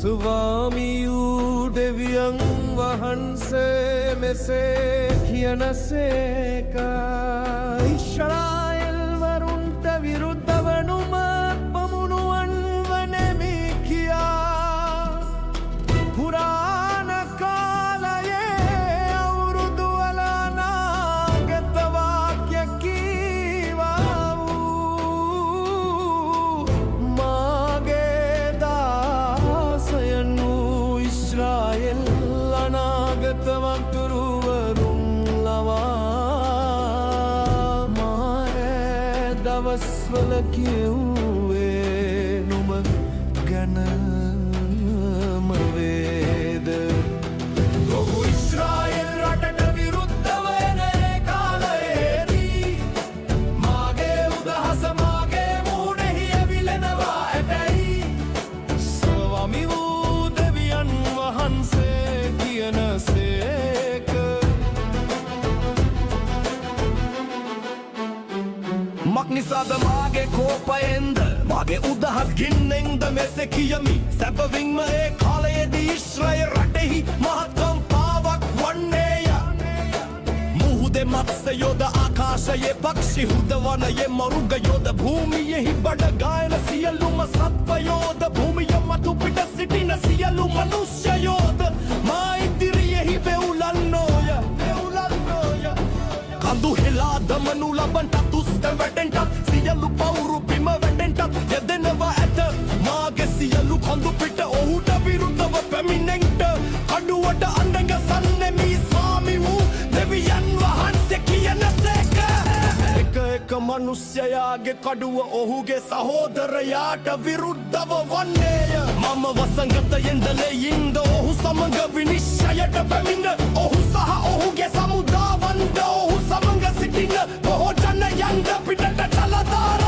ස්වාමියූ දෙවියන් වහන්සේ මෙසේ කියනසේක ඉශ්‍රායෙල් වරුන්ට විරුද්ධ වනුම පමුණුවන් වනෙමි කියා පුරාණ කාලයේ අවුරුදු වල නාගත වාක්‍ය කීවා වූ මාගේ දාසයන් වූ ඉශ්‍රායෙල් අනාගත වක්තුරුවරුන් ලවා මාරේ දවස්වල කිව්වේ නුඹ ගැනම වේද ඔහු ඉශ්‍රායෙල් රටට විරුද්ධ වන කාලයේදී මාගේ උදහස මාගේ මුහුණෙහි ඇවිලෙනවා ඇතැයි ස්වාමි වූ දෙවියන් වහන්සේ කියනසේක මක් නිසාද මාගේ කෝපයෙන්ද මාගේ උදහස් ගින්නෙන්ද මෙසේ කියමි සැබවින්ම ඒ කාලයේදී ඊශ්‍රායෙල් රටෙහි මහත් කම්පාවක් වන්නේය මුහුදේ මත්ස්‍යයෝද ආකාශයේ පක්ෂි හුදවනයේ මරුග යෝද භූමියෙහි බඩ ගායන සියලුම සත්වයෝද භූමිය මතු පිට සිටින සියලු මනුෂ්‍යයෝද මා ඉදිරියෙහි වෙවුලන්නෝය කඳු හෙලා දමනු ලබන්ට තුස්ත වැටෙන්ටත් සියලු පවුරු බිම වැටෙන්ටත් යෙදෙනවා ඇත මාගේ සියලු කඳු පිට ඔහුට විරුද්ධව පැමිණෙන්ට කඩුවට අඬඟ සන්නෙමි ස්වාමි වූ දෙවියන් වහන්සේ කියනසේක එක මනුෂ්‍යයාගේ කඩුව ඔහුගේ සහෝදරයාට විරුද්ධව වන්නේය මම වසංගතයෙන්ද ලෙයින්ද ඔහු සමඟ විනිශ්චයට පැමිණ ඔහු සහ ඔහුගේ සමුදාවන්ද ඔහු සමඟ සිටින බොහෝ ජනයන්ද පිටට චලදාර